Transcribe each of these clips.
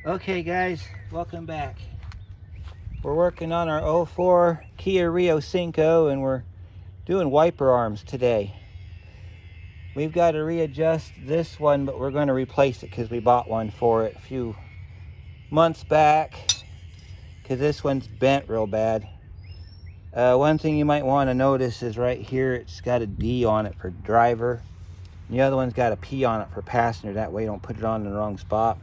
Okay guys, welcome back. We're working on our 04 Kia Rio Cinco and we're doing wiper arms today. We've got to readjust this one, but we're going to replace it because we bought one for it a few months back because this one's bent real bad. One thing you might want to notice is right here it's got a D on it for driver. The other one's got a P on it for passenger. That way you don't put it on in the wrong spot.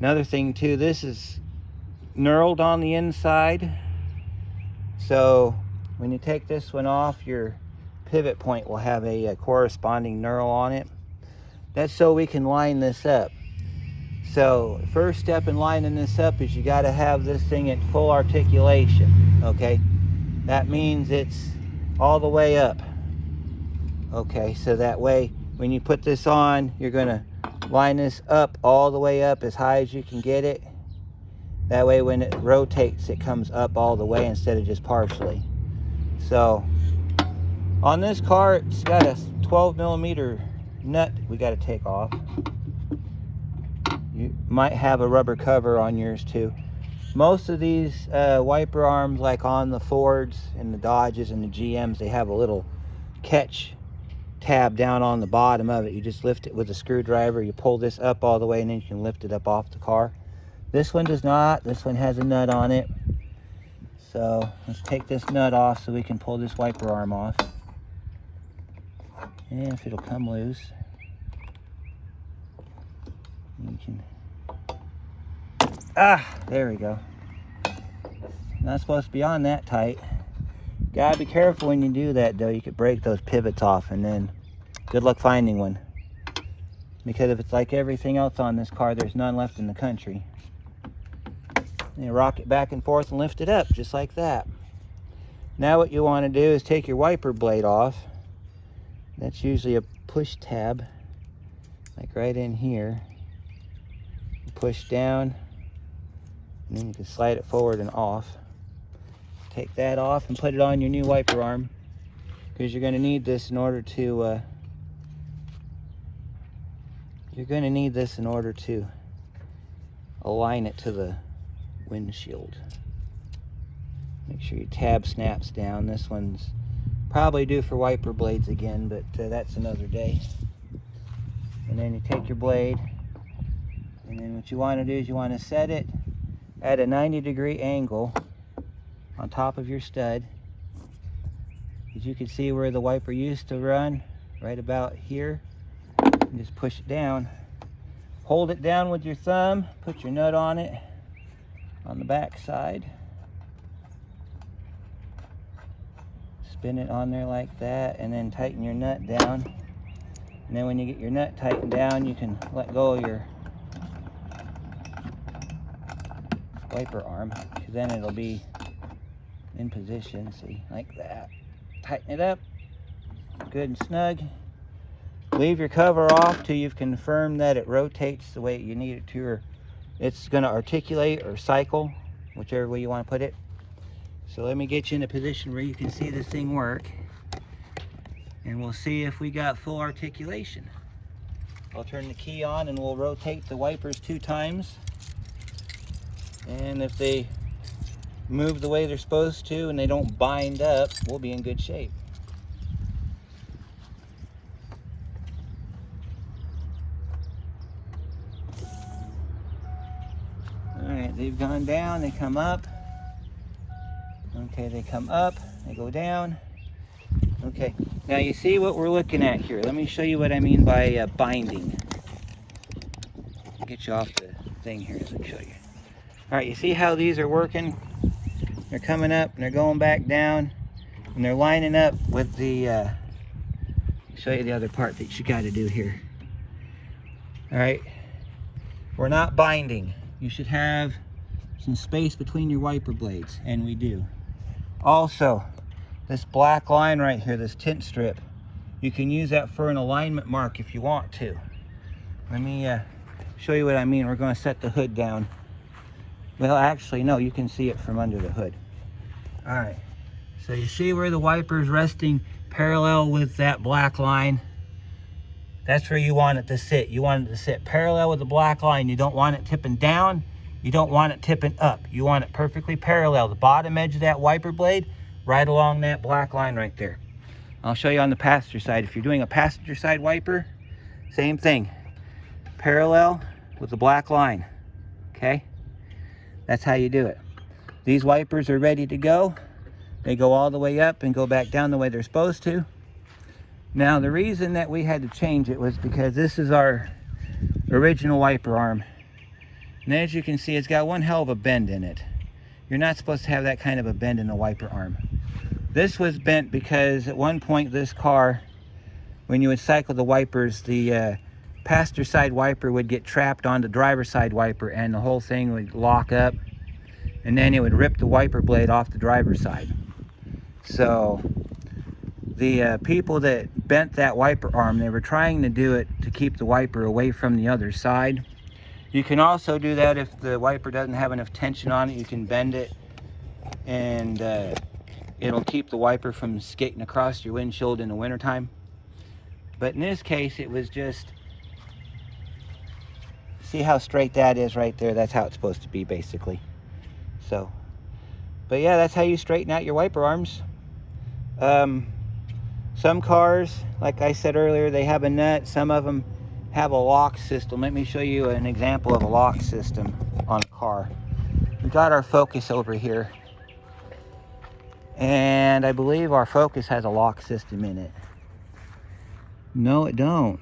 Another thing too, this is knurled on the inside. So when you take this one off, your pivot point will have a corresponding knurl on it. That's so we can line this up. So first step in lining this up is you got to have this thing at full articulation. Okay, that means it's all the way up. Okay, so that way when you put this on, you're going to line this up all the way up as high as you can get it. That way when it rotates, it comes up all the way instead of just partially. So on this car, it's got a 12mm nut we got to take off. You might have a rubber cover on yours too. Most of these wiper arms, like on the Fords and the Dodges and the GMs, they have a little catch tab down on the bottom of it. You just lift it with a screwdriver. You pull this up all the way and then you can lift it up off the car. This one does not. This one has a nut on it. So let's take this nut off so we can pull this wiper arm off. And if it'll come loose, you can... there we go. Not supposed to be on that tight. Gotta be careful when you do that though. You could break those pivots off and then good luck finding one. Because if it's like everything else on this car, there's none left in the country. And you rock it back and forth and lift it up just like that. Now what you want to do is take your wiper blade off. That's usually a push tab, like right in here. You push down and then you can slide it forward and off. Take that off and put it on your new wiper arm, because you're going to need this in order to align it to the windshield. Make sure your tab snaps down. This one's probably due for wiper blades again, but that's another day. And then you take your blade, and then what you want to do is you want to set it at a 90-degree angle on top of your stud. As you can see where the wiper used to run, right about here, and just push it down. Hold it down with your thumb, put your nut on it on the back side. Spin it on there like that, and then tighten your nut down. And then when you get your nut tightened down, you can let go of your wiper arm, because then it'll be in position, see, like that. Tighten it up, good and snug. Leave your cover off till you've confirmed that it rotates the way you need it to, or it's going to articulate or cycle, whichever way you want to put it. So let me get you in a position where you can see this thing work, and we'll see if we got full articulation. I'll turn the key on and we'll rotate the wipers 2 times, and if they move the way they're supposed to and they don't bind up, we'll be in good shape. Alright, they've gone down, they come up. Okay, they come up, they go down. Okay, now you see what we're looking at here. Let me show you what I mean by binding. I'll get you off the thing here so I can show you. Alright, you see how these are working? They're coming up and they're going back down, and they're lining up with the show you the other part that you got to do here. All right, we're not binding. You should have some space between your wiper blades, and we do. Also, this black line right here, this tint strip, you can use that for an alignment mark if you want to. Let me show you what I mean. We're going to set the hood down. Well, actually, no, you can see it from under the hood. All right, so you see where the wiper's resting parallel with that black line? That's where you want it to sit. You want it to sit parallel with the black line. You don't want it tipping down. You don't want it tipping up. You want it perfectly parallel. The bottom edge of that wiper blade, right along that black line right there. I'll show you on the passenger side. If you're doing a passenger side wiper, same thing. Parallel with the black line, okay? That's how you do it. These wipers are ready to go. They go all the way up and go back down the way they're supposed to. Now, the reason that we had to change it was because this is our original wiper arm. And as you can see, it's got one hell of a bend in it. You're not supposed to have that kind of a bend in a wiper arm. This was bent because at one point this car, when you would cycle the wipers, the passenger side wiper would get trapped on the driver's side wiper and the whole thing would lock up, and then it would rip the wiper blade off the driver's side. So the people that bent that wiper arm, they were trying to do it to keep the wiper away from the other side. You can also do that if the wiper doesn't have enough tension on it. You can bend it and it'll keep the wiper from skating across your windshield in the wintertime. But in this case, it was just, see how straight that is right there? That's how it's supposed to be, basically. So, but yeah, that's how you straighten out your wiper arms. Some cars, like I said earlier, they have a nut. Some of them have a lock system. Let me show you an example of a lock system on a car. We got our Focus over here, and I believe our Focus has a lock system in it. No, it don't.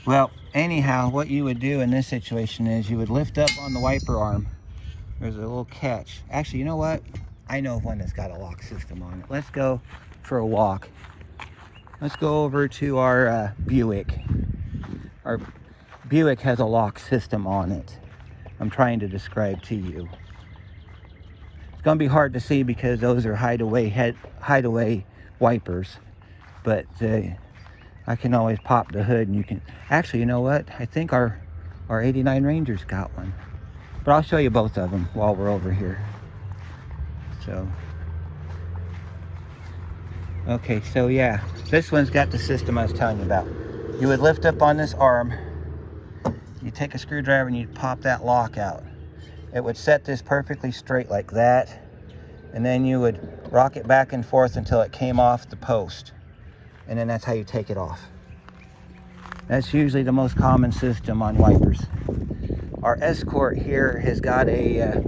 Well, anyhow, what you would do in this situation is you would lift up on the wiper arm. There's a little catch. Actually, you know what? I know of one that's got a lock system on it. Let's go for a walk. Let's go over to our Buick. Our Buick has a lock system on it. I'm trying to describe to you. It's going to be hard to see because those are hideaway wipers. But I can always pop the hood and you can... Actually, you know what? I think our 89 Ranger's got one. But I'll show you both of them while we're over here. So... okay, so yeah, this one's got the system I was telling you about. You would lift up on this arm, you take a screwdriver and you pop that lock out. It would set this perfectly straight like that, and then you would rock it back and forth until it came off the post, and then that's how you take it off. That's usually the most common system on wipers. Our Escort here has got a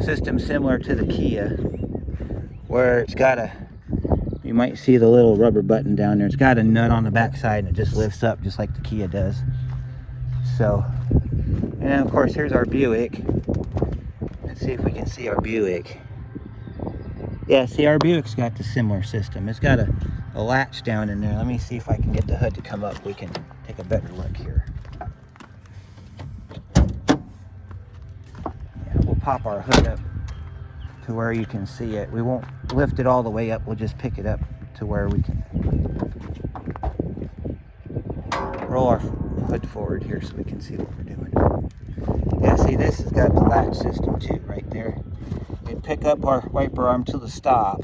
system similar to the Kia, where it's got a, you might see the little rubber button down there. It's got a nut on the back side and it just lifts up just like the Kia does. So, and then of course here's our Buick. Let's see if we can see our Buick. Yeah, see, our Buick's got the similar system. It's got a latch down in there. Let me see if I can get the hood to come up. We can take a better look here. Yeah, we'll pop our hood up to where you can see it. We won't lift it all the way up. We'll just pick it up to where we can roll our hood forward here so we can see what we're doing. Yeah, see, this has got the latch system too, right there. You'd pick up our wiper arm to the stop.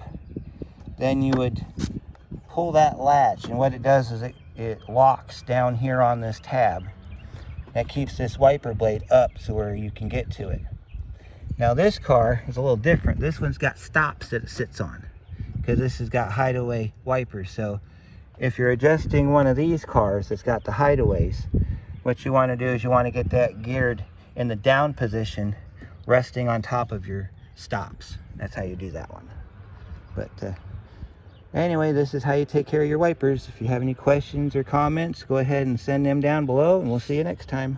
Then you would pull that latch, and what it does is it locks down here on this tab. That keeps this wiper blade up so where you can get to it. Now this car is a little different. This one's got stops that it sits on because this has got hideaway wipers. So if you're adjusting one of these cars that's got the hideaways, what you want to do is you want to get that geared in the down position, resting on top of your stops. That's how you do that one. But anyway, this is how you take care of your wipers. If you have any questions or comments, go ahead and send them down below, and we'll see you next time.